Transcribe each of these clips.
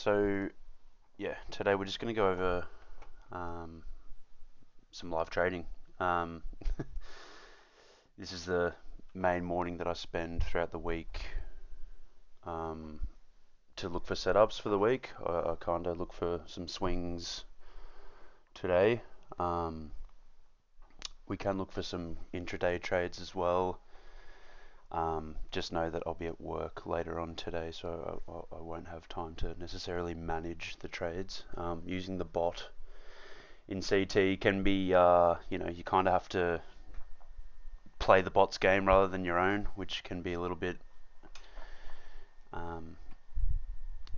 So yeah, today we're just going to go over um, some live trading. Um, this is the main morning that I spend throughout the week um, to look for setups for the week. I kind of look for some swings today. Um, we can look for some intraday trades as well. Just know that I'll be at work later on today, so I won't have time to necessarily manage the trades. Using the bot in CT can be, you kind of have to play the bot's game rather than your own, which can be a little bit um,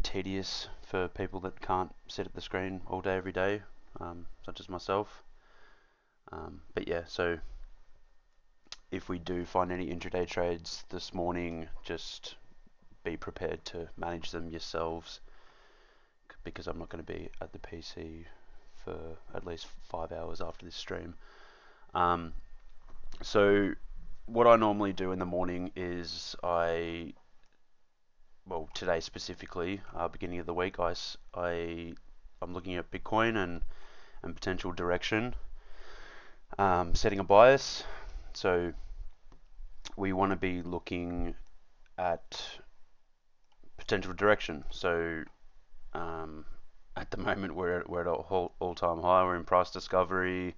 tedious for people that can't sit at the screen all day every day, such as myself. But yeah, so if we do find any intraday trades this morning, just be prepared to manage them yourselves, because I'm not going to be at the PC for at least 5 hours after this stream. So what I normally do in the morning is today specifically, beginning of the week, I'm looking at Bitcoin and potential direction, setting a bias. So we want to be looking at potential direction. So at the moment we're at an all-time high. We're in price discovery.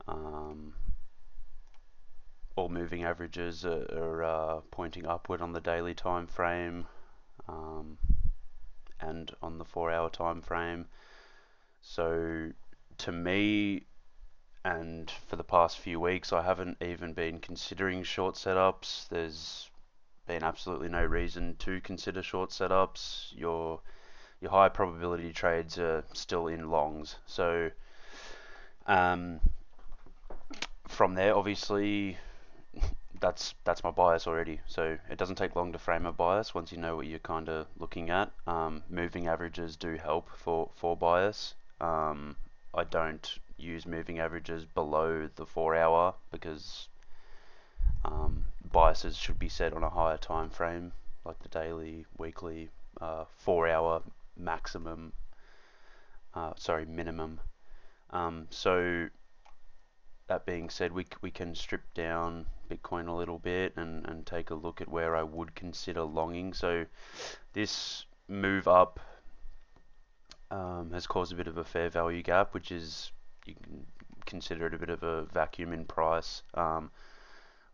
All moving averages are pointing upward on the daily time frame and on the 4-hour time frame. So to me, and for the past few weeks, I haven't even been considering short setups. There's been absolutely no reason to consider short setups. Your high probability trades are still in longs. So from there, obviously, that's my bias already. So it doesn't take long to frame a bias once you know what you're kind of looking at. Moving averages do help for bias. I don't use moving averages below the 4-hour because biases should be set on a higher time frame, like the daily, weekly, 4-hour maximum. Minimum. So that being said, we can strip down Bitcoin a little bit and take a look at where I would consider longing. So this move up has caused a bit of a fair value gap, which is, you can consider it a bit of a vacuum in price.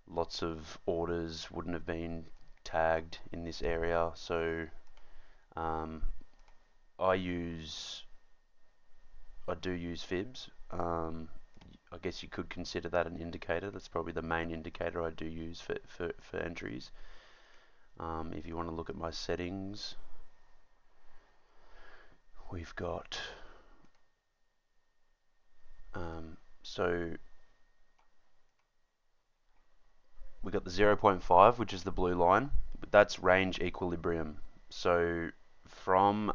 Lots of orders wouldn't have been tagged in this area, so I do use fibs. I guess you could consider that an indicator. That's probably the main indicator I do use for entries. If you want to look at my settings, we've got so we got the 0.5, which is the blue line, but that's range equilibrium. So I'll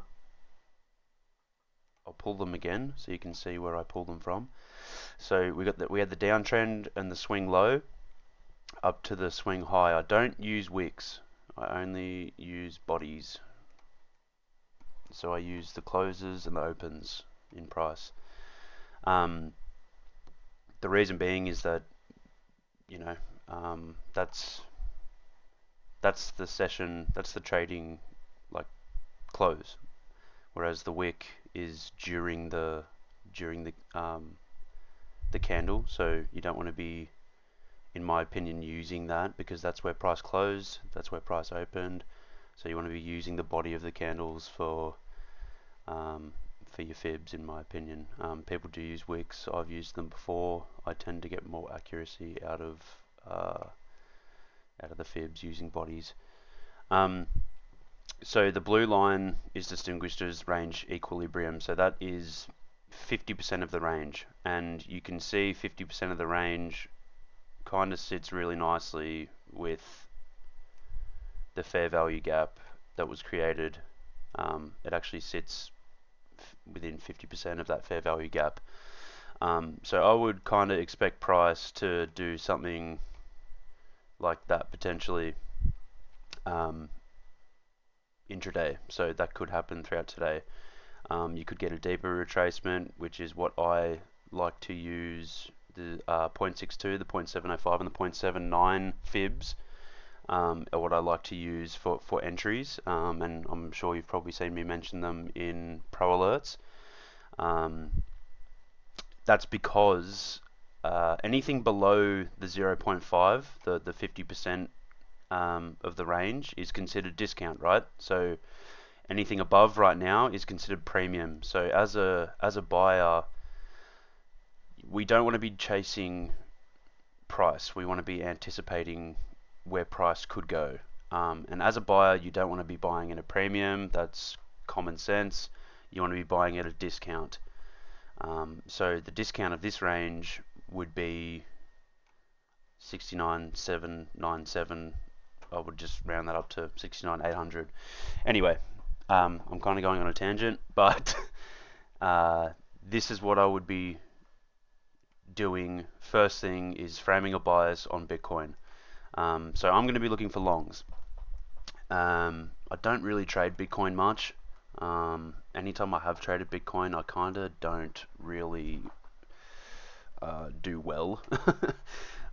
pull them again so you can see where I pull them from. So we had the downtrend and the swing low up to the swing high. I don't use wicks. I only use bodies. So I use the closes and the opens in price. The reason being is that, that's the session, that's the trading like close, whereas the wick is during the candle. So you don't want to be, in my opinion, using that, because that's where price closed, that's where price opened. So you want to be using the body of the candles for your fibs, in my opinion. People do use wicks. I've used them before. I tend to get more accuracy out of the fibs using bodies. So the blue line is distinguished as range equilibrium. So that is 50% of the range, and you can see 50% of the range kind of sits really nicely with the fair value gap that was created. It actually sits within 50% of that fair value gap. So I would kind of expect price to do something like that potentially. intraday. So that could happen throughout today. You could get a deeper retracement, which is what I like to use, the 0.62, the 0.705, and the 0.79 fibs are what I like to use for entries. And I'm sure you've probably seen me mention them in Pro Alerts. That's because anything below the 0.5, the 50% of the range, is considered discount, right? So anything above right now is considered premium. So as a buyer, we don't want to be chasing price. We want to be anticipating where price could go. And as a buyer, you don't want to be buying at a premium. That's common sense. You want to be buying at a discount. So the discount of this range would be 69,797. I would just round that up to 69,800. Anyway, I'm kind of going on a tangent, but this is what I would be doing. First thing is framing a bias on Bitcoin. So I'm going to be looking for longs. I don't really trade Bitcoin much. Anytime I have traded Bitcoin, I kind of don't really do well.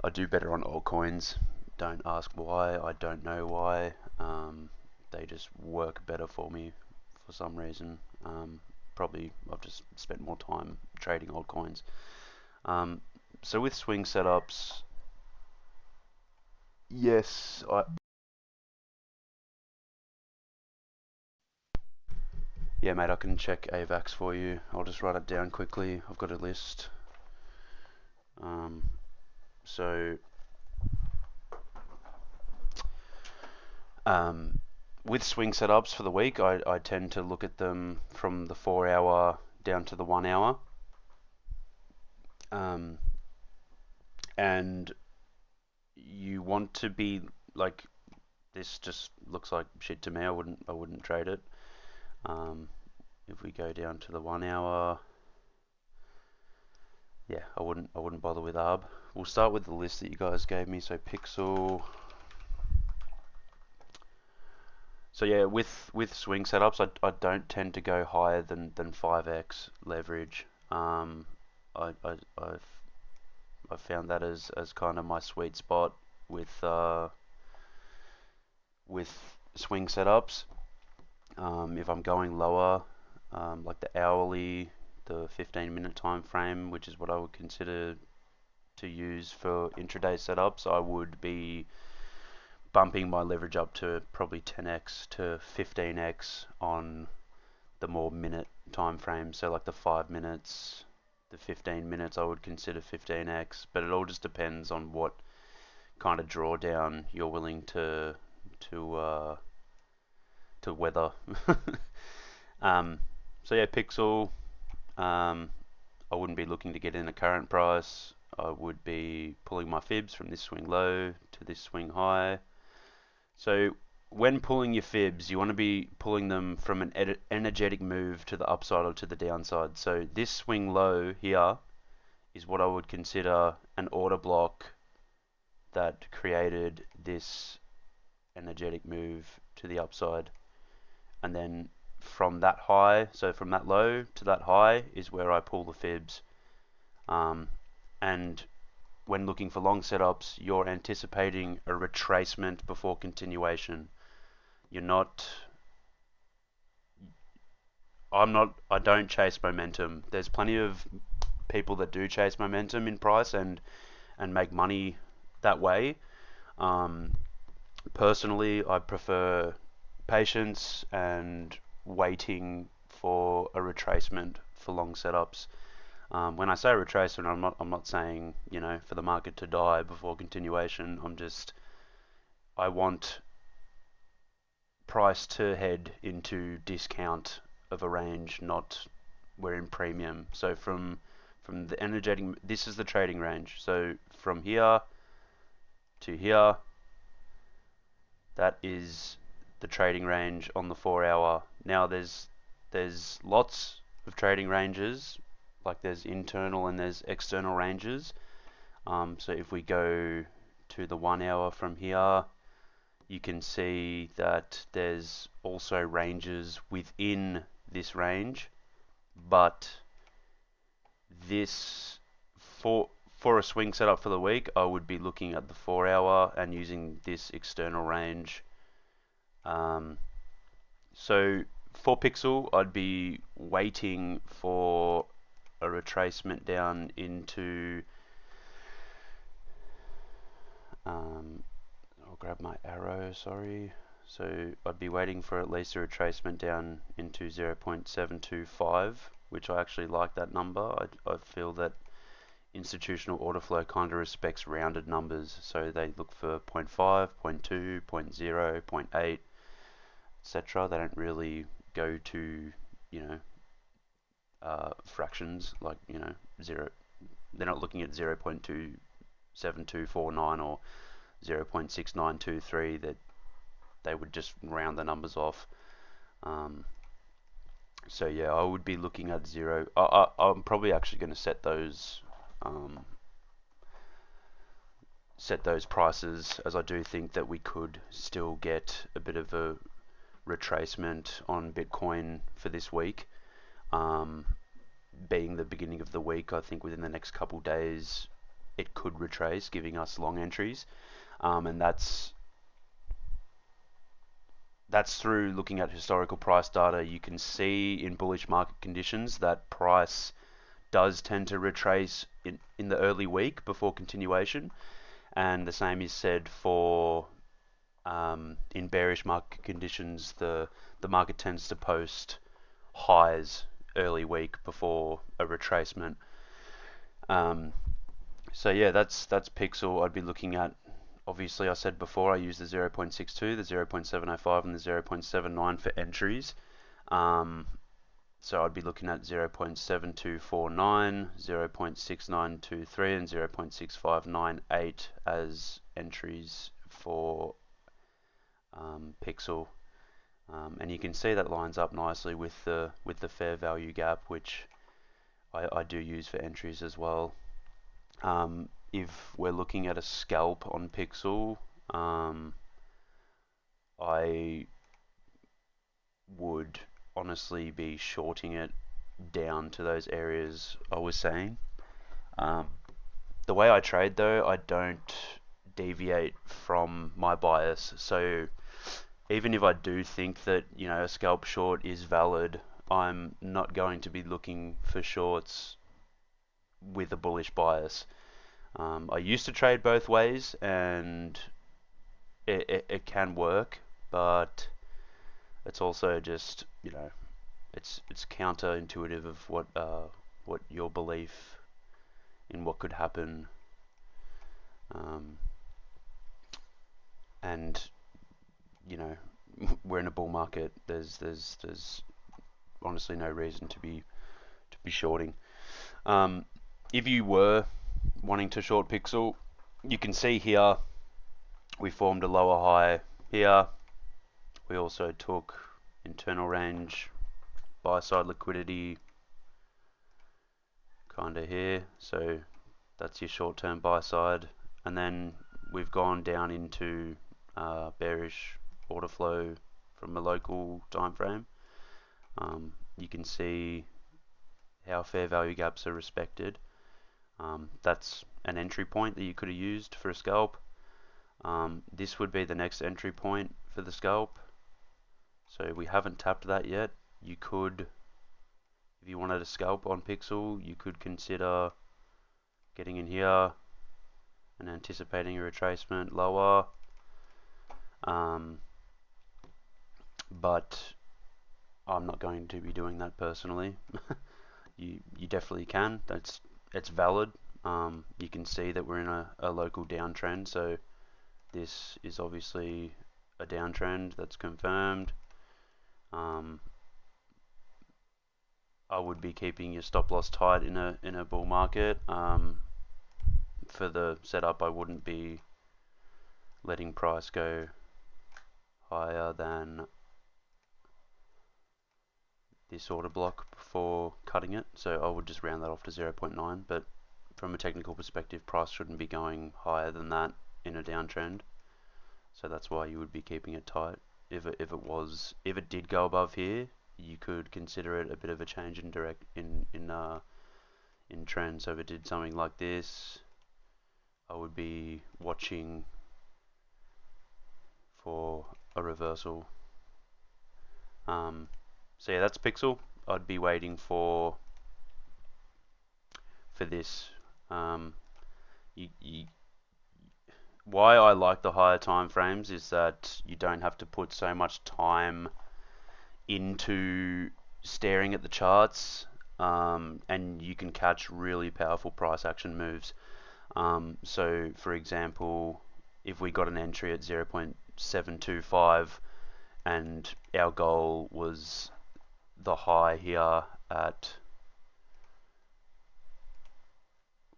I do better on altcoins. Don't ask why. I don't know why. They just work better for me for some reason. Probably I've just spent more time trading altcoins. So with swing setups, yes, yeah, mate, I can check AVAX for you. I'll just write it down quickly. I've got a list. So with swing setups for the week, I tend to look at them from the 4 hour down to the 1 hour. And you want to be like, this just looks like shit to me. I wouldn't trade it. If we go down to the 1 hour, yeah, I wouldn't bother with ARB. We'll start with the list that you guys gave me. So Pixel. So yeah, with swing setups, I don't tend to go higher than 5x leverage. I've found that as kind of my sweet spot with swing setups. If I'm going lower, like the hourly, the 15-minute time frame, which is what I would consider to use for intraday setups, I would be bumping my leverage up to probably 10x to 15x on the more minute time frame. So like the 5 minutes, the 15 minutes, I would consider 15x, but it all just depends on what kind of drawdown you're willing to weather. So yeah, Pixel. I wouldn't be looking to get in a current price. I would be pulling my fibs from this swing low to this swing high. So when pulling your fibs, you want to be pulling them from an energetic move to the upside or to the downside. So this swing low here is what I would consider an order block that created this energetic move to the upside. And then from that high, so from that low to that high, is where I pull the fibs. And when looking for long setups, you're anticipating a retracement before continuation. You're not. I don't chase momentum. There's plenty of people that do chase momentum in price and make money that way. Personally, I prefer patience and waiting for a retracement for long setups. When I say retracement, I'm not saying, for the market to die before continuation. I want price to head into discount of a range, not we're in premium. So from the energetic, this is the trading range. So from here to here, that is the trading range on the 4 hour. Now there's lots of trading ranges, like there's internal and there's external ranges. So if we go to the 1 hour from here, you can see that there's also ranges within this range, but this for a swing setup for the week, I would be looking at the 4 hour and using this external range. So for Pixel, I'd be waiting for a retracement down into I'll grab my arrow, sorry. So I'd be waiting for at least a retracement down into 0.725, which I actually like that number. I feel that institutional order flow kind of respects rounded numbers, so they look for 0.5, 0.2, 0.2, 0.0, 0.8, etc. They don't really go to, you know, fractions like, you know, zero. They're not looking at 0.27249 or 0.6923. That they would just round the numbers off. So yeah, I would be looking at zero. I'm probably actually going to set those prices, as I do think that we could still get a bit of a retracement on Bitcoin for this week. Being the beginning of the week, I think within the next couple days it could retrace, giving us long entries, and that's through looking at historical price data. You can see in bullish market conditions that price does tend to retrace in the early week before continuation, and the same is said for in bearish market conditions. The market tends to post highs early week before a retracement. So yeah, that's Pixel. I'd be looking at, obviously I said before, I use the 0.62, the 0.705 and the 0.79 for entries. So I'd be looking at 0.7249, 0.6923 and 0.6598 as entries for Pixel. And you can see that lines up nicely with the fair value gap, which I do use for entries as well. If we're looking at a scalp on Pixel, I would honestly be shorting it down to those areas I was saying. The way I trade though, I don't deviate from my bias. So even if I do think that, you know, a scalp short is valid, I'm not going to be looking for shorts with a bullish bias. I used to trade both ways, and it can work, but it's also just, you know, it's counterintuitive of what your belief in what could happen, and you know, we're in a bull market. There's honestly no reason to be shorting. If you were wanting to short Pixel, you can see here we formed a lower high here. We also took internal range buy side liquidity kind of here, so that's your short term buy side, and then we've gone down into bearish order flow from a local time frame. You can see how fair value gaps are respected. That's an entry point that you could have used for a scalp. This would be the next entry point for the scalp. So we haven't tapped that yet. You could, if you wanted a scalp on Pixel, you could consider getting in here and anticipating a retracement lower. But I'm not going to be doing that personally. You definitely can. It's valid. You can see that we're in a local downtrend, so this is obviously a downtrend that's confirmed. I would be keeping your stop loss tight in a bull market. For the setup, I wouldn't be letting price go higher than this order block before cutting it, so I would just round that off to 0.9. But from a technical perspective, price shouldn't be going higher than that in a downtrend. So that's why you would be keeping it tight. If it did go above here, you could consider it a bit of a change in in trend. So if it did something like this, I would be watching for a reversal. So yeah, that's Pixel. I'd be waiting for this. Um, you why I like the higher time frames is that you don't have to put so much time into staring at the charts, and you can catch really powerful price action moves. So for example, if we got an entry at 0.725 and our goal was the high here at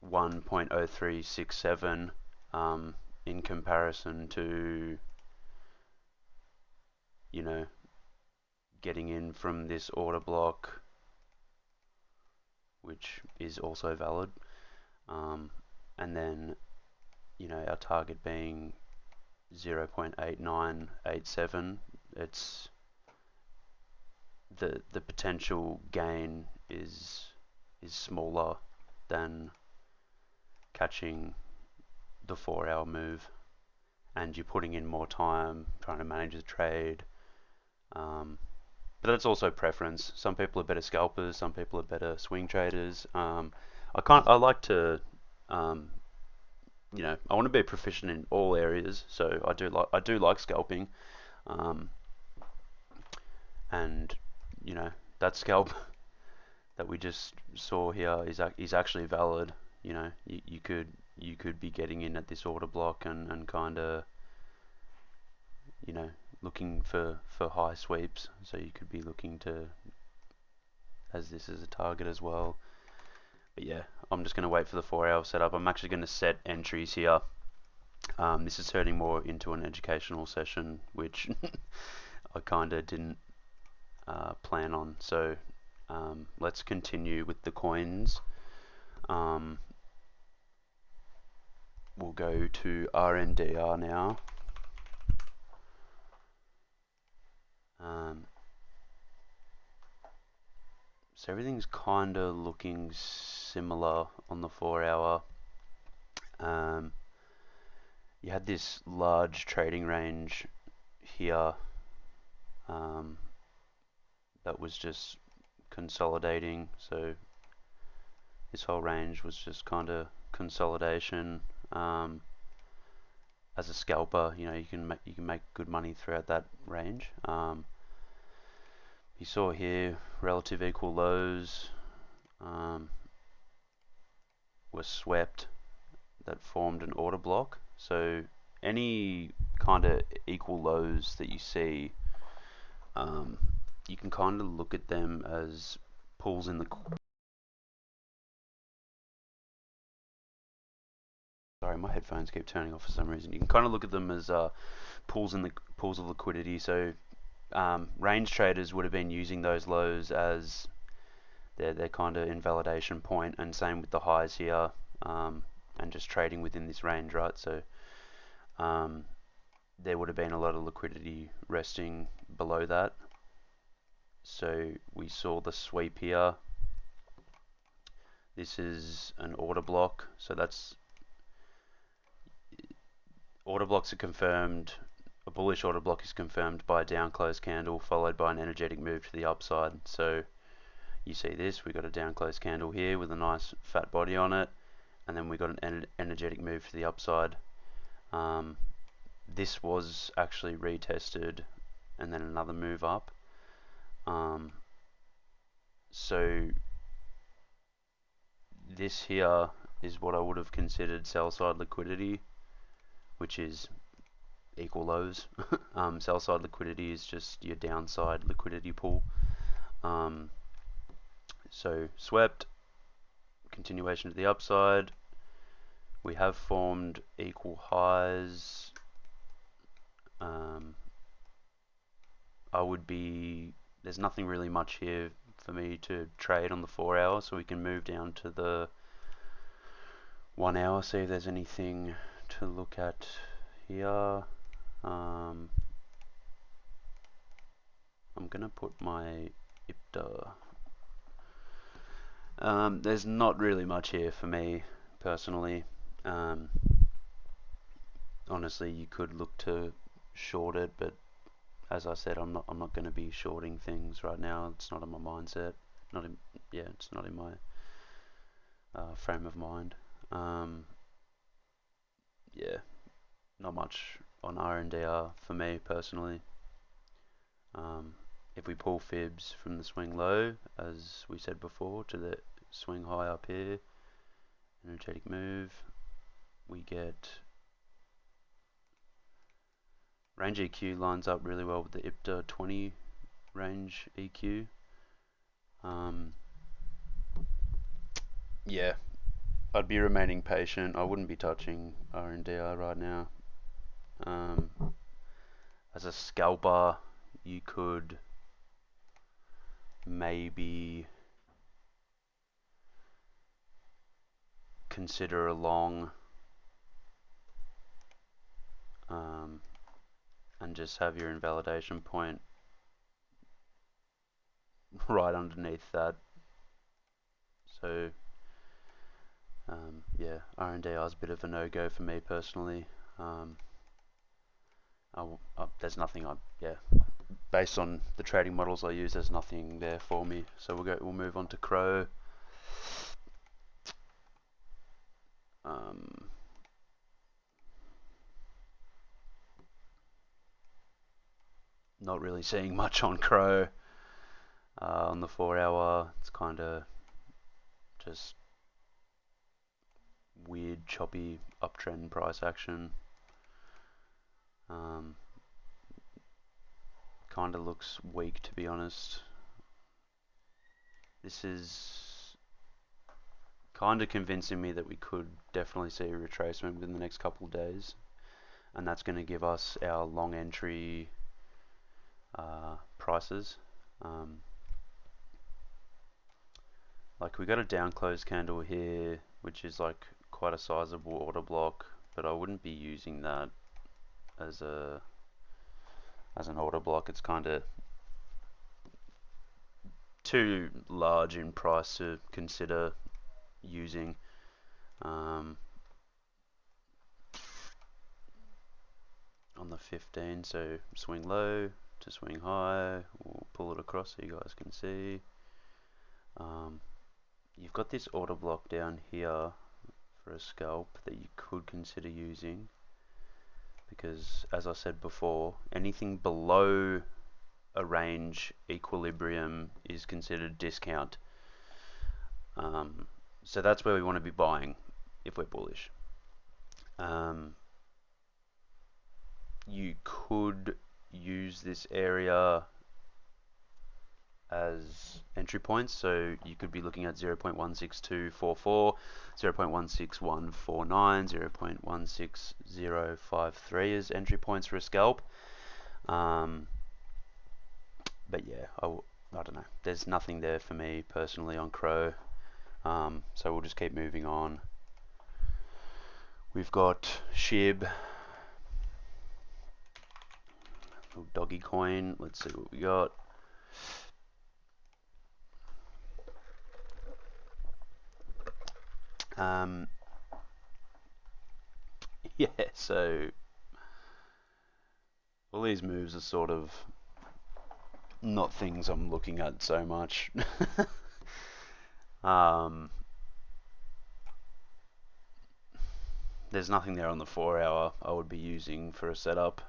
1.0367, in comparison to, you know, getting in from this order block, which is also valid, and then, you know, our target being 0.8987, it's the potential gain is smaller than catching the 4-hour move, and you're putting in more time trying to manage the trade. But that's also preference. Some people are better scalpers, some people are better swing traders. I like to, um, you know, I want to be proficient in all areas. So I do like scalping, um, and you know, that scalp that we just saw here is actually valid. You know, you could be getting in at this order block and kind of, you know, looking for high sweeps. So you could be looking to as this as a target as well. But yeah, I'm just going to wait for the 4-hour setup. I'm actually going to set entries here. This is turning more into an educational session, which I kind of didn't plan on. So let's continue with the coins. We'll go to RNDR now. So everything's kind of looking similar on the 4-hour. You had this large trading range here that was just consolidating. So this whole range was just kind of consolidation. As a scalper, you know, you can make good money throughout that range. You saw here relative equal lows were swept that formed an order block. So any kind of equal lows that you see, you can kind of look at them as pulls in the. Sorry, my headphones keep turning off for some reason. You can kind of look at them as pools of liquidity. So range traders would have been using those lows as their kind of invalidation point, and same with the highs here, and just trading within this range, right? So there would have been a lot of liquidity resting below that. So we saw the sweep here. This is an order block, so that's order blocks are confirmed. A bullish order block is confirmed by a down close candle followed by an energetic move to the upside. So you see this, we got a down close candle here with a nice fat body on it, and then we got an energetic move to the upside. This was actually retested and then another move up. So this here is what I would have considered sell side liquidity, which is equal lows. Sell side liquidity is just your downside liquidity pool. So swept, continuation to the upside. We have formed equal highs. There's nothing really much here for me to trade on the 4-hour, so we can move down to the 1 hour, see if there's anything to look at here. I'm gonna put my IPTA. There's not really much here for me personally. Honestly, you could look to short it, but as I said, I'm not going to be shorting things right now. It's not in my mindset. Not in Yeah, it's not in my frame of mind. Yeah, not much on RNDR for me personally. If we pull fibs from the swing low, as we said before, to the swing high up here, energetic move, we get range EQ lines up really well with the IPTA 20 range EQ. Yeah, I'd be remaining patient. I wouldn't be touching RNDR right now. As a scalper, you could maybe consider a long and just have your invalidation point right underneath that. So yeah, RNDR is a bit of a no-go for me personally. There's nothing based on the trading models I use, there's nothing there for me. So we'll move on to Crow. Not really seeing much on Crow. On the 4 hour, it's kind of just weird, choppy uptrend price action. Kind of looks weak, to be honest. This is kind of convincing me that we could definitely see a retracement within the next couple of days, and that's going to give us our long entry prices. Like, we got a down close candle here, which is like quite a sizable order block, but I wouldn't be using that as an order block. It's kind of too large in price to consider using. On the 15, so swing low to swing high, we'll pull it across so you guys can see. You've got this order block down here for a scalp that you could consider using, because as I said before, anything below a range equilibrium is considered discount. So that's where we want to be buying if we're bullish. You could use this area as entry points, so you could be looking at 0.16244, 0.16149, 0.16053 as entry points for a scalp. But yeah, I don't know. There's nothing there for me personally on Crow, so we'll just keep moving on. We've got SHIB, little doggy coin. Let's see what we got. Yeah, so all these moves are sort of not things I'm looking at so much. There's nothing there on the 4 hour I would be using for a setup.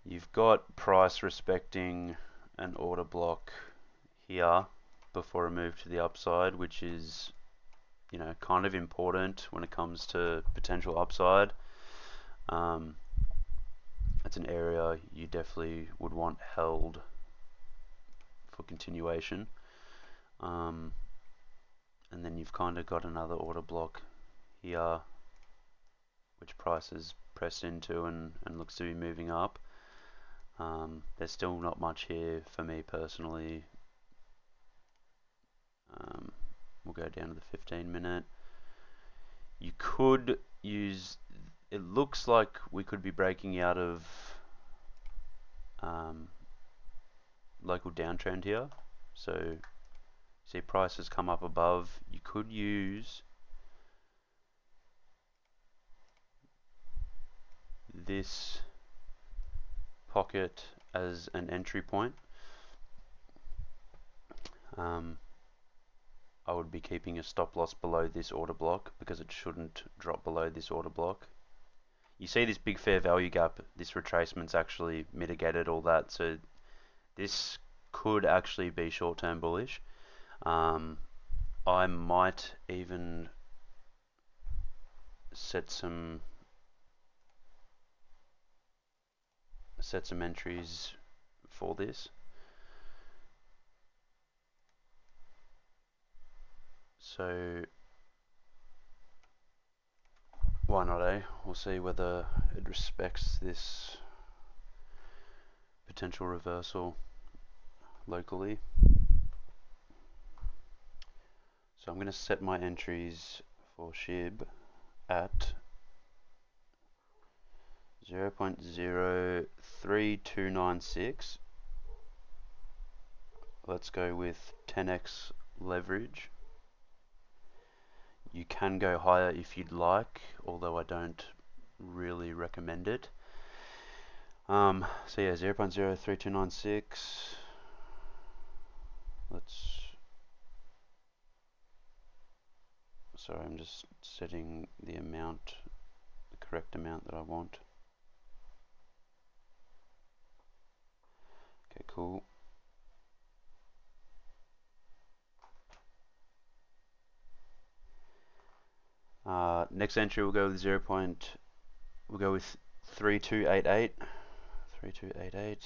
You've got price respecting an order block here before a move to the upside, which is, you know, kind of important when it comes to potential upside. It's an area you definitely would want held for continuation. And then you've kind of got another order block here, which price is pressed into and looks to be moving up. There's still not much here for me personally. We'll go down to the 15-minute. You could use, it looks like we could be breaking out of local downtrend here. So see prices come up above. You could use this pocket as an entry point. I would be keeping a stop loss below this order block because it shouldn't drop below this order block. You see this big fair value gap, this retracement's actually mitigated all that, so this could actually be short-term bullish. I might even set some entries for this. So why not, eh? We'll see whether it respects this potential reversal locally. So I'm going to set my entries for SHIB at 0.03296. Let's go with 10x leverage. You can go higher if you'd like, although I don't really recommend it. So yeah, 0.03296. Sorry, I'm just setting the amount, the correct amount that I want. Okay, cool. Next entry we'll go with we'll go with 3288. 3288.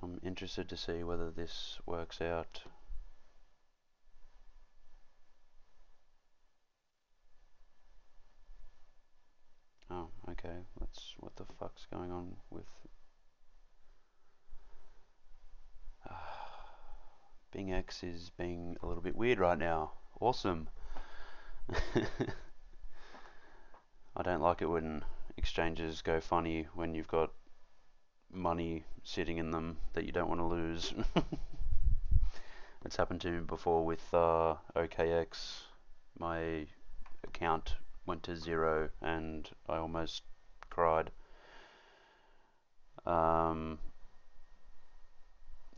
I'm interested to see whether this works out. Oh, okay. What the fuck's going on with Bing X is being a little bit weird right now. Awesome. I don't like it when exchanges go funny when you've got money sitting in them that you don't want to lose. It's happened to me before with OKX. My account went to 0 and I almost cried.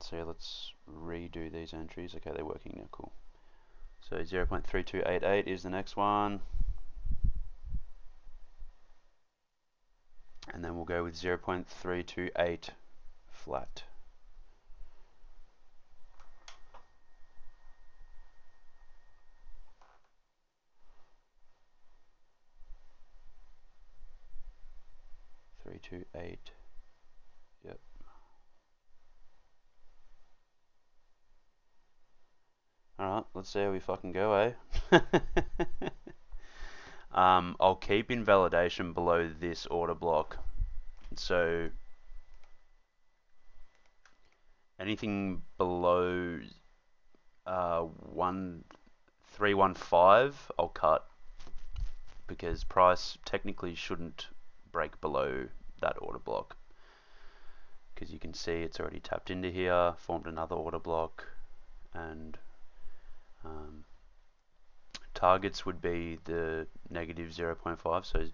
So yeah, let's redo these entries. Okay, they're working now, cool. So 0.3288 is the next one. And then we'll go with 0.328 flat. Three, two, eight. Yep. Alright, let's see how we fucking go, eh? I'll keep invalidation below this order block. So anything below 1315 I'll cut, because price technically shouldn't break below that order block, because you can see it's already tapped into here, formed another order block, and targets would be the negative 0.5, so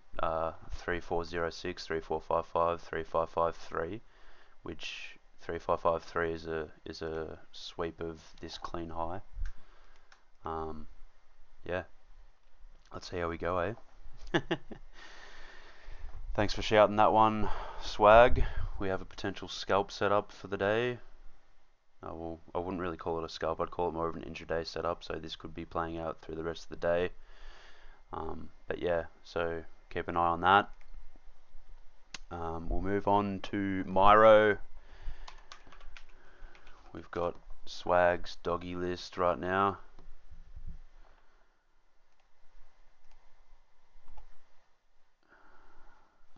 3406, 3455, 3553, which 3553 is a sweep of this clean high. Yeah, let's see how we go, eh? Thanks for shouting that one, Swag. We have a potential scalp setup for the day. Well, I wouldn't really call it a scalp, I'd call it more of an intraday setup, so this could be playing out through the rest of the day. But yeah, so keep an eye on that. We'll move on to Miro. We've got Swag's doggy list right now.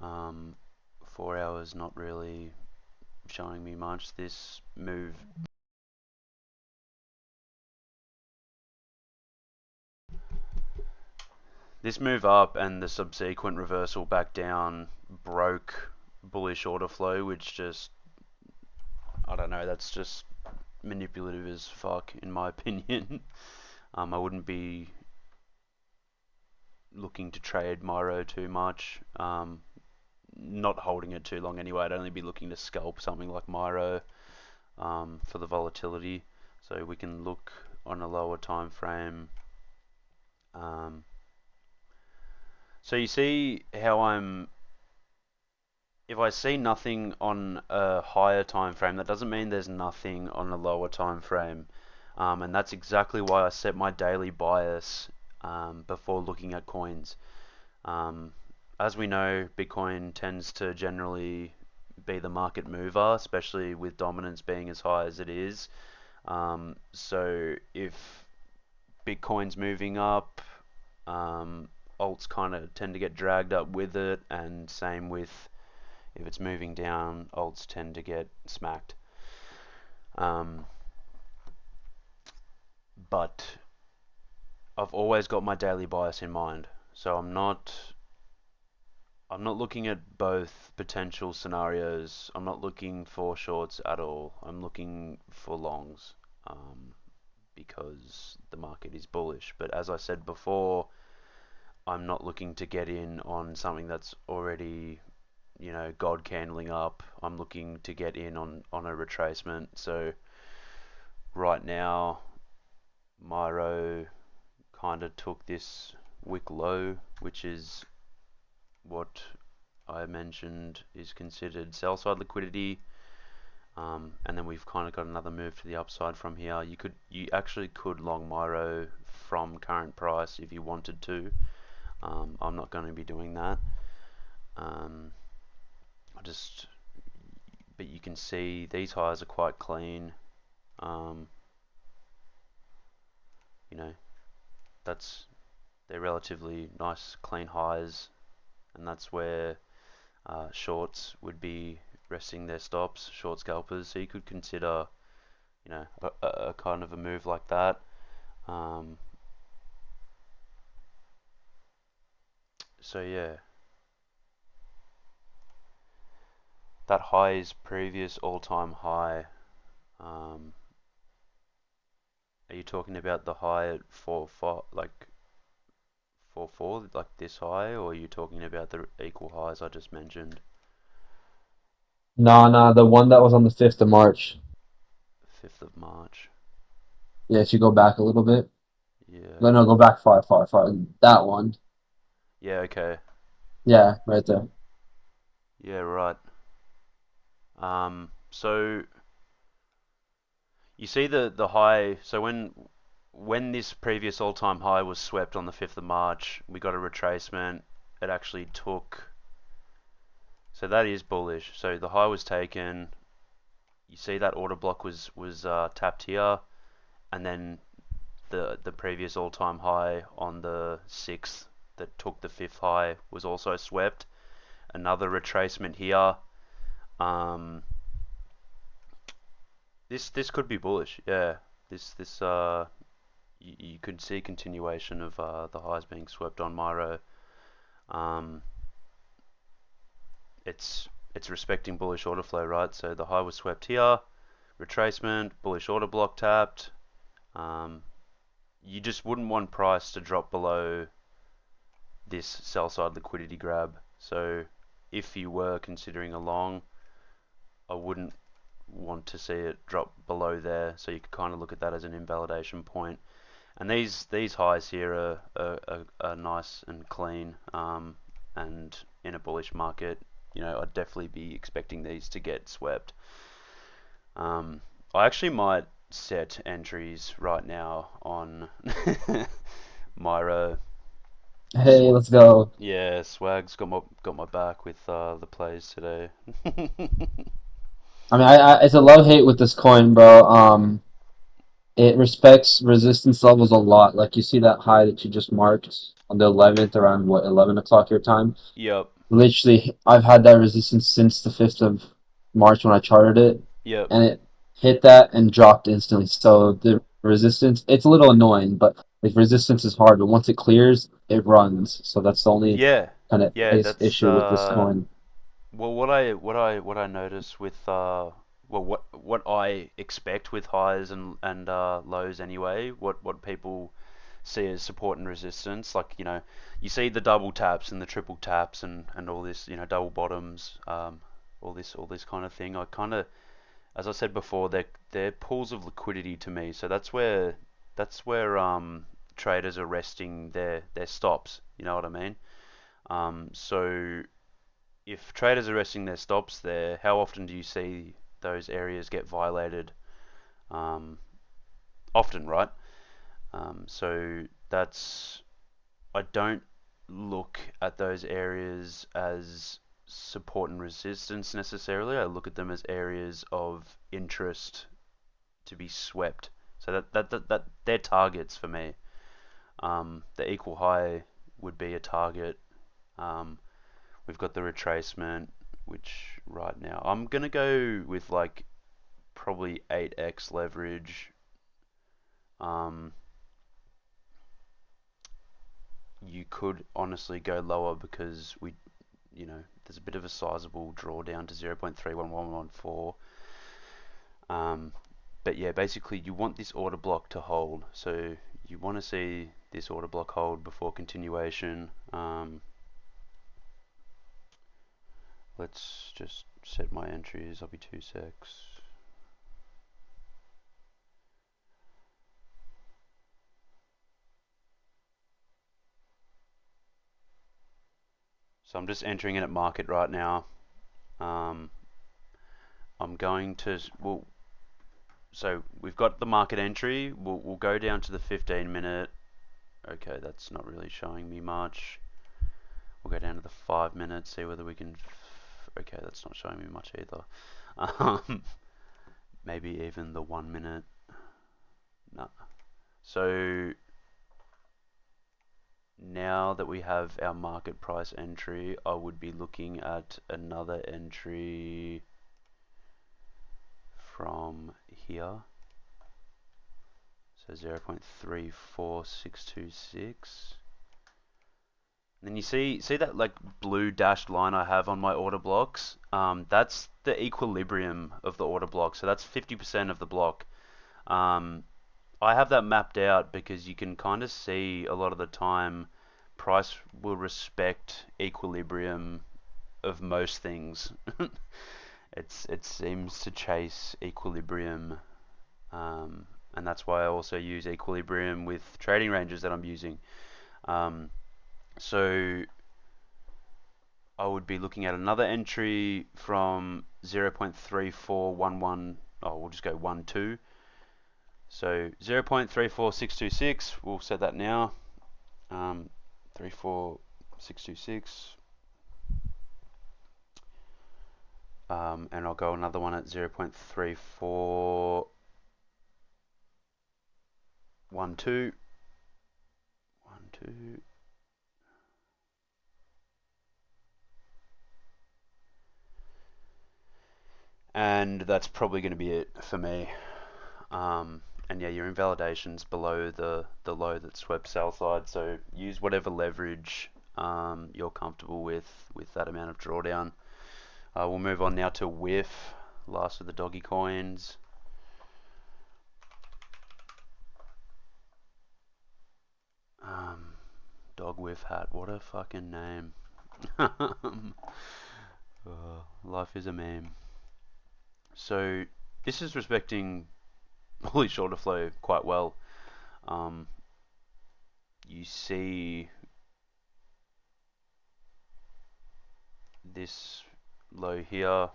Um, 4 hours not really showing me much. This move this move up and the subsequent reversal back down broke bullish order flow, which just, I don't know, that's just manipulative as fuck in my opinion. I wouldn't be looking to trade Myro too much. Not holding it too long anyway. I'd only be looking to scalp something like Myro for the volatility. So we can look on a lower time frame. So you see how if I see nothing on a higher time frame, that doesn't mean there's nothing on a lower time frame. And that's exactly why I set my daily bias before looking at coins. As we know, Bitcoin tends to generally be the market mover, especially with dominance being as high as it is. So if Bitcoin's moving up, alts kind of tend to get dragged up with it, and same with if it's moving down, alts tend to get smacked. But I've always got my daily bias in mind, so I'm not looking at both potential scenarios. I'm not looking for shorts at all. I'm looking for longs because the market is bullish. But as I said before, I'm not looking to get in on something that's already, God candling up. I'm looking to get in on a retracement. So right now, Myro kind of took this wick low, which is what I mentioned is considered sell side liquidity, and then we've kind of got another move to the upside from here. You actually could long Myro from current price if you wanted to. I'm not going to be doing that. But you can see these highs are quite clean. You know, they're relatively nice, clean highs, and that's where shorts would be resting their stops, short scalpers. So you could consider, a kind of a move like that. So yeah, that high is previous all-time high. Are you talking about the high at 4.4, like 4.4, like this high, or are you talking about the equal highs I just mentioned? No, the one that was on the 5th of March. 5th of March. Yeah, if you go back a little bit. Yeah. No, go back far, far, far. That one. Yeah, okay. Yeah, right there. Yeah, right. So you see the high. So when this previous all-time high was swept on the 5th of March, we got a retracement. It actually took. So that is bullish. So the high was taken. You see that order block was tapped here, and then the previous all-time high on the 6th that took the 5th high was also swept. Another retracement here. Um, this could be bullish. Yeah. This you could see continuation of the highs being swept on Myro. Um, it's respecting bullish order flow, right? So the high was swept here, retracement, bullish order block tapped. Um, you just wouldn't want price to drop below this sell side liquidity grab. So if you were considering a long, I wouldn't want to see it drop below there. So you could kind of look at that as an invalidation point. And these highs here are nice and clean. And in a bullish market, I'd definitely be expecting these to get swept. I actually might set entries right now on Myra. Hey, let's go. Yeah, Swag's got my back with the plays today. I mean, it's a love hate with this coin, bro. It respects resistance levels a lot. Like you see that high that you just marked on the 11th around what 11 o'clock your time. Yep, Literally, I've had that resistance since the 5th of March when I charted it, yep, and it hit that and dropped instantly. So the resistance. It's a little annoying, but like resistance is hard, but once it clears, it runs. So that's the only Yeah, kind of yeah, that's issue with this coin. well, what I notice with well, what I expect with highs and lows anyway. What people see as support and resistance, like you see the double taps and the triple taps and all this, double bottoms, all this kind of thing. I kind of, as I said before, they're pools of liquidity to me. So that's where traders are resting their stops. You know what I mean? So if traders are resting their stops there, how often do you see those areas get violated? Um, Often, right? So that's I don't look at those areas as support and resistance necessarily. I look at them as areas of interest to be swept. So that they're targets for me. The equal high would be a target. Um, we've got the retracement, which right now I'm gonna go with like probably 8x leverage. Um, you could honestly go lower because there's a bit of a sizable drawdown to 0.311114. Um, but yeah, basically you want this order block to hold. So you want to see this order block hold before continuation. Let's just set my entries. I'll be 2 secs. So I'm just entering in at market right now. Um, I'm going to so we've got the market entry. We'll go down to the 15 minute. Okay, that's not really showing me much. We'll go down to the 5 minute, see whether we can. Okay, that's not showing me much either. Um, Maybe even the 1 minute. No. So now that we have our market price entry, I would be looking at another entry from here. So 0.34626. Then you see that like blue dashed line I have on my order blocks. That's the equilibrium of the order block. So that's 50% of the block. Um, I have that mapped out because you can kind of see a lot of the time price will respect equilibrium of most things. It seems to chase equilibrium, and that's why I also use equilibrium with trading ranges that I'm using. Um, so I would be looking at another entry from 0.3411. Oh, we'll just go 12. So 0.34626. We'll set that now. 34626. And I'll go another one at 0.3412. 12. And that's probably going to be it for me. And yeah, your invalidation's below the low that swept sell side, so use whatever leverage you're comfortable with that amount of drawdown. We'll move on now to whiff, last of the doggy coins. Dog whiff hat, what a fucking name. Life is a meme. So this is respecting bullish shorter flow quite well. Um, you see this low here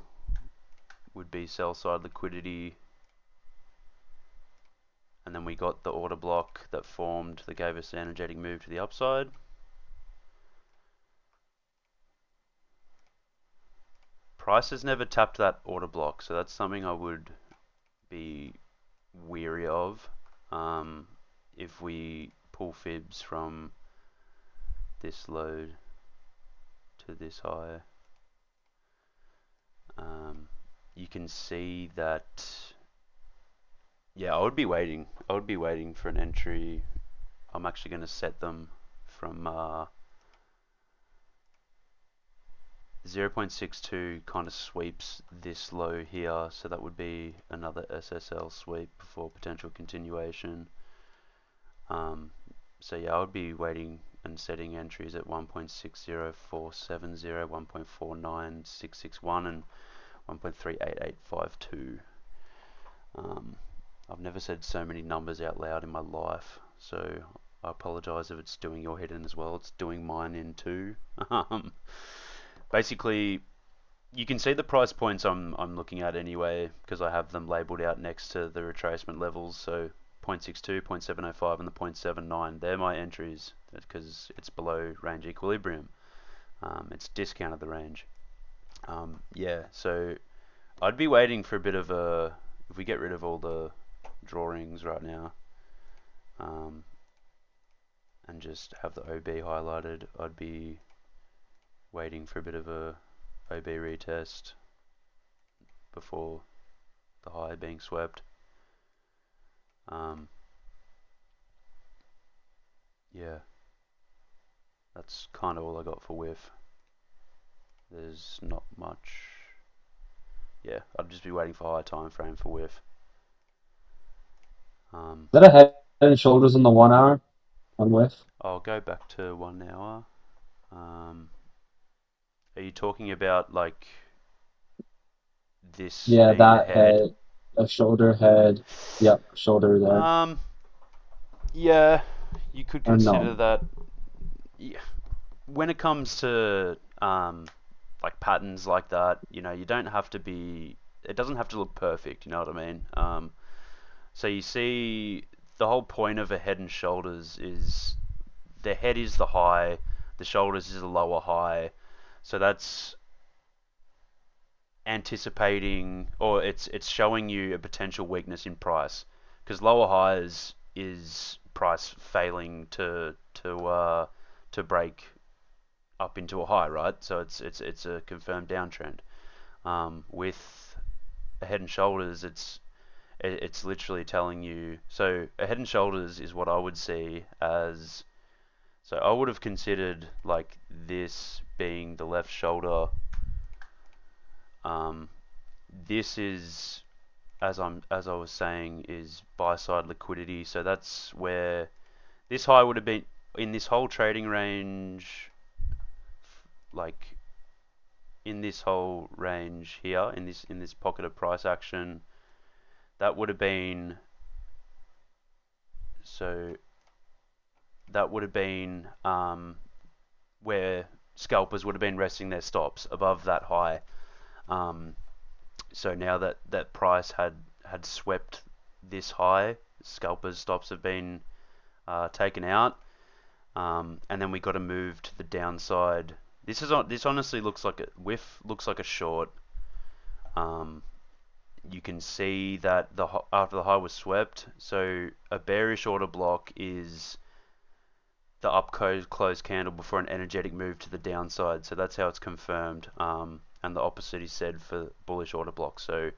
would be sell side liquidity, and then we got the order block that formed that gave us an energetic move to the upside. Price has never tapped that order block, so that's something I would be weary of. If we pull fibs from this low to this high, you can see that Yeah, I would be waiting. I would be waiting for an entry. I'm actually going to set them from 0.62 kind of sweeps this low here, so that would be another SSL sweep before potential continuation. Um, so yeah, I would be waiting and setting entries at 1.60470, 1.49661, and 1.38852. I've never said so many numbers out loud in my life, so I apologize if it's doing your head in as well. It's doing mine in too. Basically, you can see the price points I'm looking at anyway because I have them labeled out next to the retracement levels. So 0.62, 0.705, and the 0.79. They're my entries because it's below range equilibrium. It's discounted the range. Yeah, so I'd be waiting for a bit of a. If we get rid of all the drawings right now, um, and just have the OB highlighted, I'd be waiting for a bit of a OB retest before the high being swept. Um, yeah, that's kind of all I got for whiff. There's not much. Yeah, I'd just be waiting for high time frame for whiff. Um, Is that a head and shoulders in the 1 hour on with? I'll go back to 1 hour. Are you talking about like this Yeah, being the that head? head, a shoulder head. Yep, shoulder there. Um, yeah, you could Or consider no. that. Yeah. When it comes to like patterns like that, you don't have to be. It doesn't have to look perfect. You know what I mean? So you see, the whole point of a head and shoulders is the head is the high, the shoulders is the lower high. So that's anticipating, or it's showing you a potential weakness in price, because lower highs is price failing to break up into a high, right? So it's a confirmed downtrend. With a head and shoulders, it's literally telling you. So a head and shoulders is what I would see as. So I would have considered like this being the left shoulder. Um, this is as I was saying is buy side liquidity. So that's where this high would have been in this whole trading range, like in this whole range here in this pocket of price action. That would have been so that would have been where scalpers would have been resting their stops above that high. Um, so now that price had swept this high, scalpers stops have been taken out, and then we got to move to the downside. This honestly looks like a whiff, looks like a short. Um, you can see that after the high was swept, so a bearish order block is the up close candle before an energetic move to the downside. So that's how it's confirmed. And the opposite is said for bullish order block. So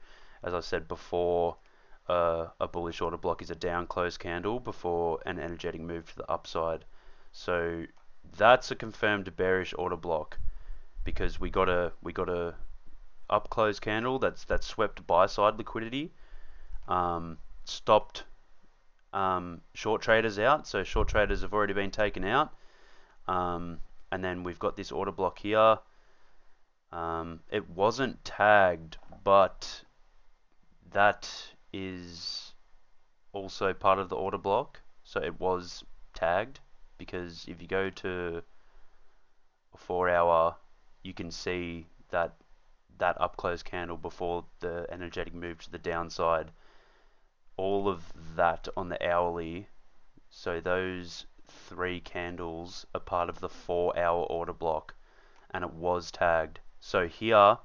as I said before, a bullish order block is a down close candle before an energetic move to the upside. So that's a confirmed bearish order block because we got a up close candle that's swept buy side liquidity, stopped short traders out. So short traders have already been taken out. And then we've got this order block here. It wasn't tagged, but that is also part of the order block. So it was tagged because if you go to a 4 hour, you can see that up close candle before the energetic move to the downside. All of that on the hourly. So those three candles are part of the 4 hour order block, and it was tagged. So here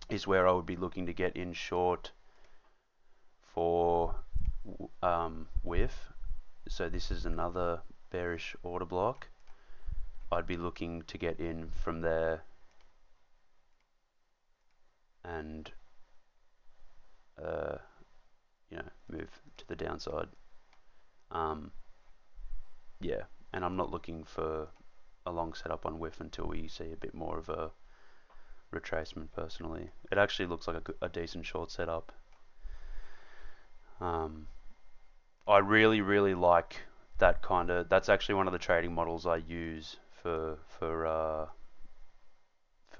is where I would be looking to get in short for whiff. So this is another bearish order block. I'd be looking to get in from there and move to the downside. Um, yeah, and I'm not looking for a long setup on WIF until we see a bit more of a retracement personally. It actually looks like a decent short setup. I really like that kind of. That's actually one of the trading models I use for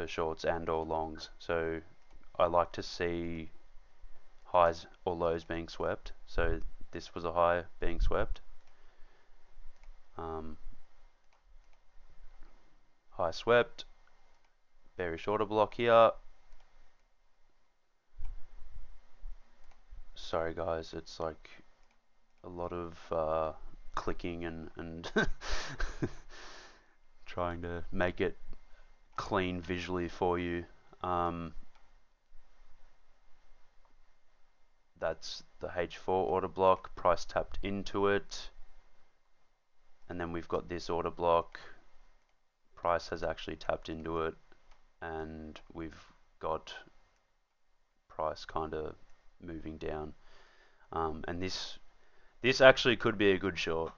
shorts and or longs. So I like to see highs or lows being swept. So this was a high being swept. High swept, bearish order block here. Sorry guys, it's like a lot of clicking and trying to make it clean visually for you. That's the H4 order block, price tapped into it, and then we've got this order block, price has actually tapped into it, and we've got price kind of moving down. And this actually could be a good short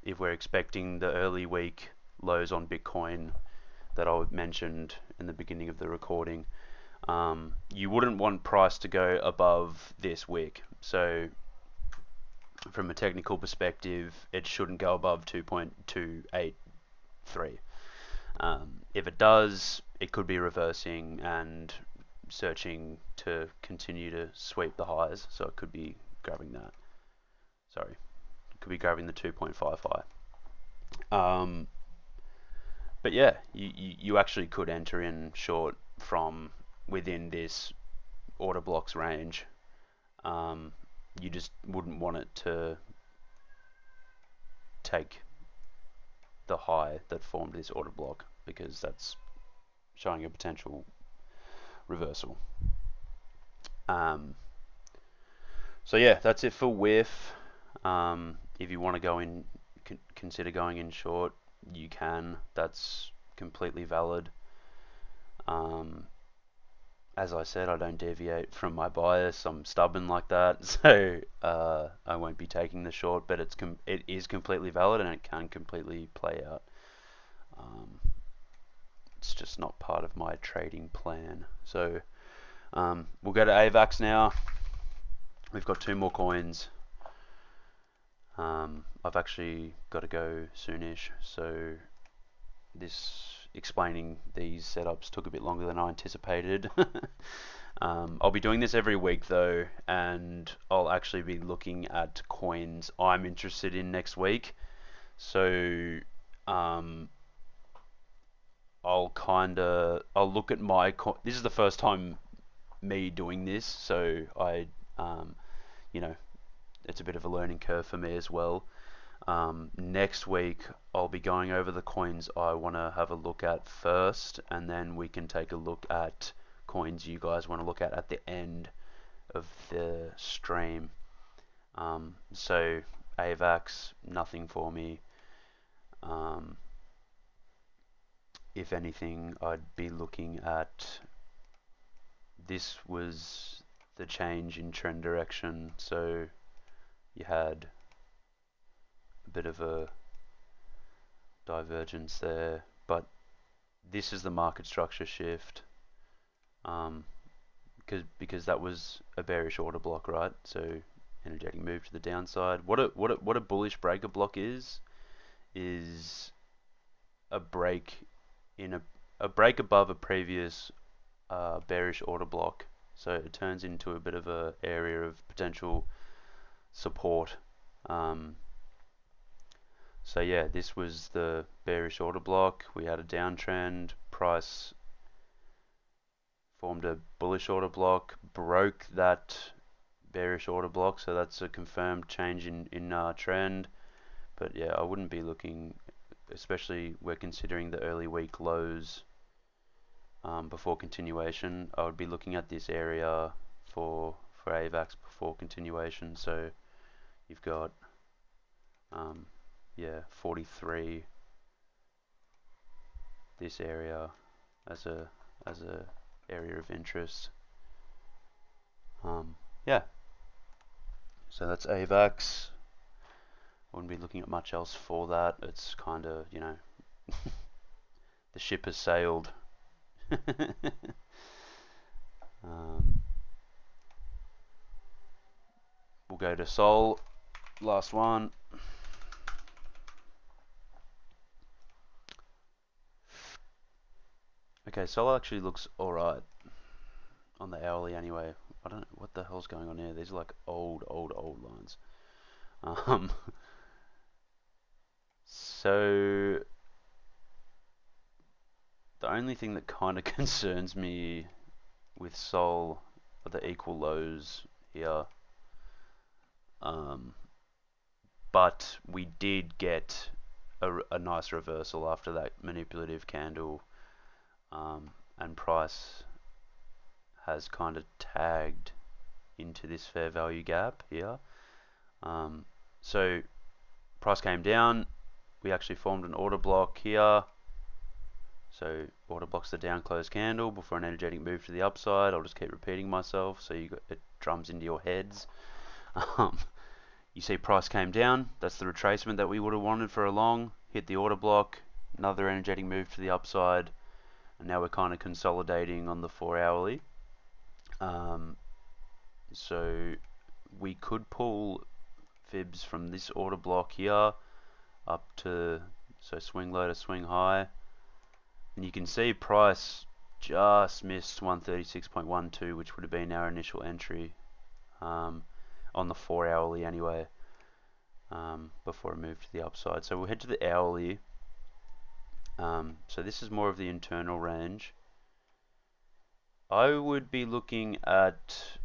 if we're expecting the early week lows on Bitcoin that I mentioned in the beginning of the recording. You wouldn't want price to go above this wick. So from a technical perspective, it shouldn't go above 2.283. If it does, it could be reversing and searching to continue to sweep the highs. So it could be grabbing that. Sorry, it could be grabbing the 2.55. But yeah, you actually could enter in short from within this order blocks range. You just wouldn't want it to take the high that formed this order block because that's showing a potential reversal. So yeah, that's it for WIF. If you want to go in, consider going in short, you can. That's completely valid. As I said, I don't deviate from my bias. I'm stubborn like that, so I won't be taking the short. But it is completely valid and it can completely play out. It's just not part of my trading plan. So we'll go to AVAX now. We've got 2 more coins. I've actually got to go soonish, so explaining these setups took a bit longer than I anticipated. I'll be doing this every week though, and I'll actually be looking at coins I'm interested in next week. So I'll look at my this is the first time me doing this, so you know, it's a bit of a learning curve for me as well. Next week, I'll be going over the coins I want to have a look at first, and then we can take a look at coins you guys want to look at the end of the stream. So AVAX, nothing for me. If anything, I'd be looking at, this was the change in trend direction, so you had a bit of a divergence there, but this is the market structure shift, because that was a bearish order block, right? So energetic move to the downside. What a bullish breaker block is a break a break above a previous bearish order block. So it turns into a bit of a area of potential support. So yeah, this was the bearish order block. We had a downtrend. Price formed a bullish order block, broke that bearish order block. So that's a confirmed change in trend. But yeah, I wouldn't be looking, especially we're considering the early week lows before continuation. I would be looking at this area for AVAX before continuation. So you've got yeah, 43, this area as a area of interest. Yeah, So that's AVAX. Wouldn't be looking at much else for that. It's kind of, the ship has sailed. um, we'll go to Sol, last one. Okay, Sol actually looks alright on the hourly anyway. I don't know what the hell's going on here. These are like old lines. Um, so the only thing that kind of concerns me with Sol are the equal lows here. Um, but we did get a nice reversal after that manipulative candle, and price has kind of tagged into this fair value gap here. So price came down. We actually formed an order block here. So order block's the down close candle before an energetic move to the upside. I'll just keep repeating myself so it drums into your heads. You see price came down. That's the retracement that we would have wanted for a long. Hit the order block. Another energetic move to the upside. And now we're kind of consolidating on the 4 hourly. So we could pull fibs from this order block here up to, so swing low to swing high. And you can see price just missed 136.12, which would have been our initial entry on the 4 hourly anyway, before it moved to the upside. So we'll head to the hourly. So this is more of the internal range. I would be looking at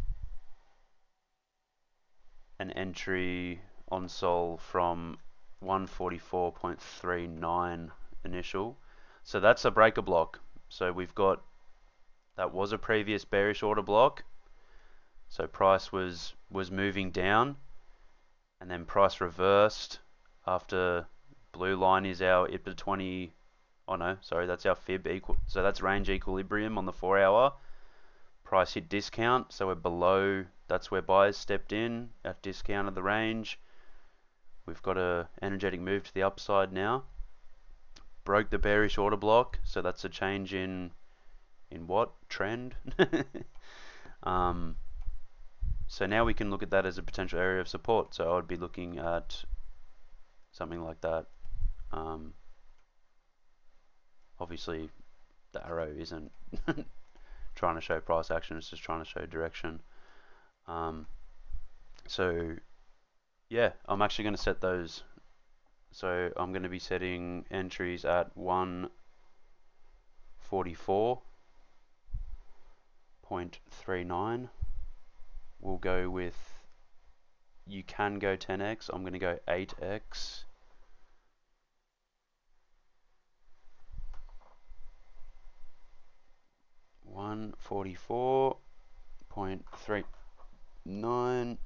an entry on Sol from 144.39 initial. So that's a breaker block. So we've got, that was a previous bearish order block. So price was moving down, and then price reversed after blue line is our IPA 20. Oh no, sorry, that's our fib equal. So that's range equilibrium on the 4 hour. Price hit discount, so we're below. That's where buyers stepped in at discount of the range. We've got a energetic move to the upside now. Broke the bearish order block, so that's a change in what trend. So now we can look at that as a potential area of support. So I would be looking at something like that. Obviously, the arrow isn't trying to show price action; it's just trying to show direction. So yeah, I'm actually going to set those. So I'm going to be setting entries at 144.39. We'll go with, you can go 10x. I'm going to go 8x. $144.39.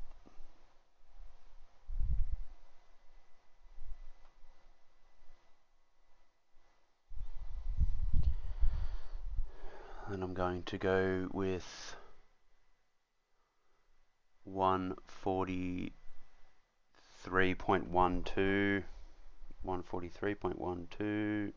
And I'm going to go with 143.12. 143.12.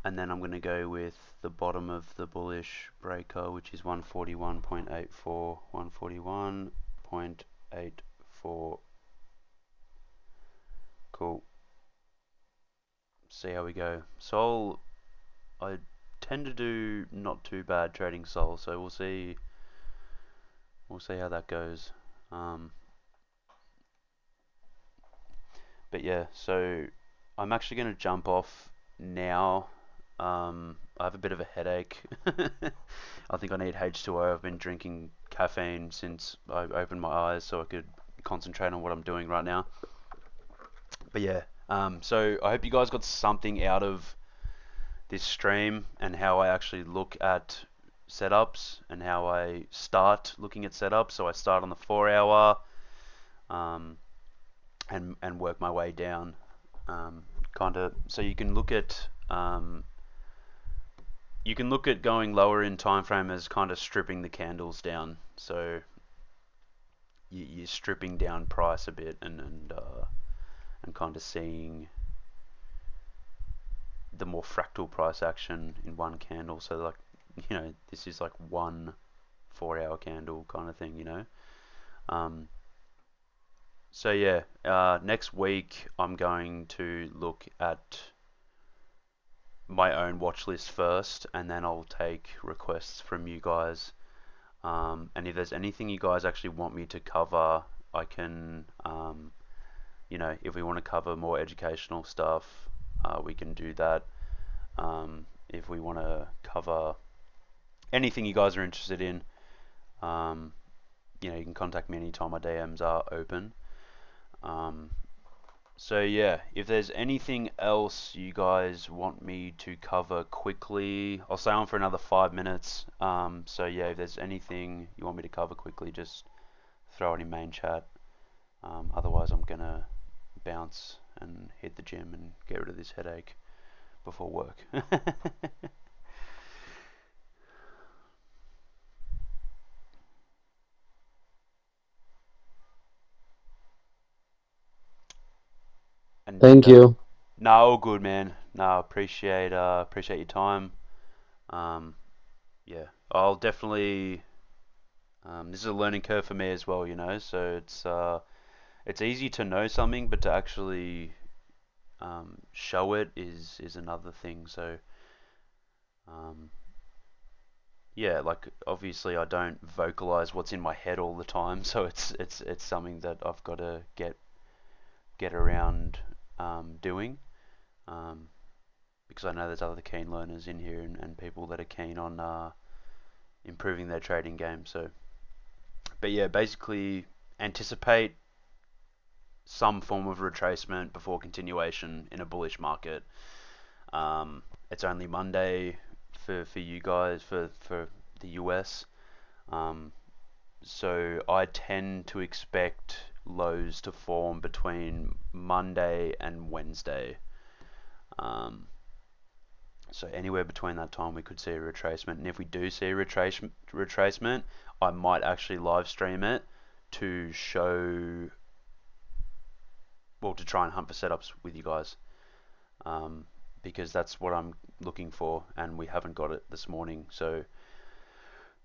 And then I'm going to go with the bottom of the bullish breaker, which is 141.84. 141.84. Cool. See how we go. Sol, I tend to do not too bad trading Sol, so we'll see. We'll see how that goes. But yeah, so I'm actually going to jump off now. I have a bit of a headache. I think I need H2O. I've been drinking caffeine since I opened my eyes so I could concentrate on what I'm doing right now. But yeah, so I hope you guys got something out of this stream and how I actually look at setups and how I start looking at setups. So I start on the 4 hour and work my way down. Kind of, so you can look at going lower in time frame as kind of stripping the candles down. So you're stripping down price a bit and kind of seeing the more fractal price action in one candle. So like, this is like one 4 hour candle kind of thing, Um, so yeah, next week I'm going to look at my own watch list first, and then I'll take requests from you guys. And if there's anything you guys actually want me to cover, I can, if we want to cover more educational stuff, we can do that. If we want to cover anything you guys are interested in, um, you can contact me anytime. My DMs are open. Um, so yeah, if there's anything else you guys want me to cover quickly, I'll stay on for another 5 minutes. So yeah, if there's anything you want me to cover quickly, just throw it in main chat. Otherwise, I'm gonna bounce and hit the gym and get rid of this headache before work. and Thank you. no, all good, man. No, appreciate your time. Um, yeah, I'll definitely. This is a learning curve for me as well, So it's easy to know something, but to actually show it is another thing. So um, yeah, like obviously I don't vocalize what's in my head all the time, so it's something that I've got to get around doing. Um, because I know there's other keen learners in here and people that are keen on improving their trading game. So, but yeah, basically anticipate some form of retracement before continuation in a bullish market. It's only Monday for you guys for the US. Um, so I tend to expect lows to form between Monday and Wednesday. Um, so anywhere between that time we could see a retracement, and if we do see a retracement, I might actually live stream it to show, well, to try and hunt for setups with you guys, um, because that's what I'm looking for, and we haven't got it this morning. So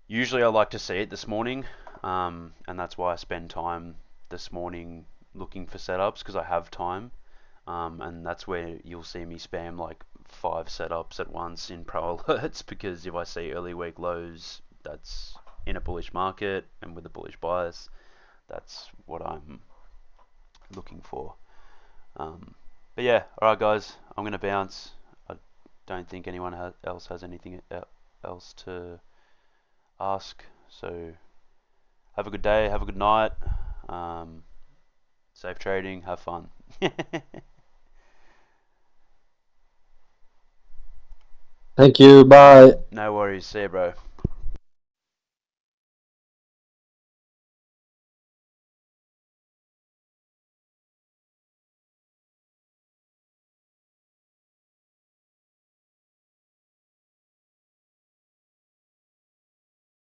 usually I like to see it this morning, and that's why I spend time this morning looking for setups because I have time, and that's where you'll see me spam like 5 setups at once in pro alerts because if I see early week lows, that's in a bullish market and with a bullish bias, that's what I'm looking for. Um, but yeah, all right, guys, I'm gonna bounce. I don't think anyone else has anything else to ask. So have a good day, have a good night, um, safe trading, have fun. Thank you. Bye. No worries, see you, bro.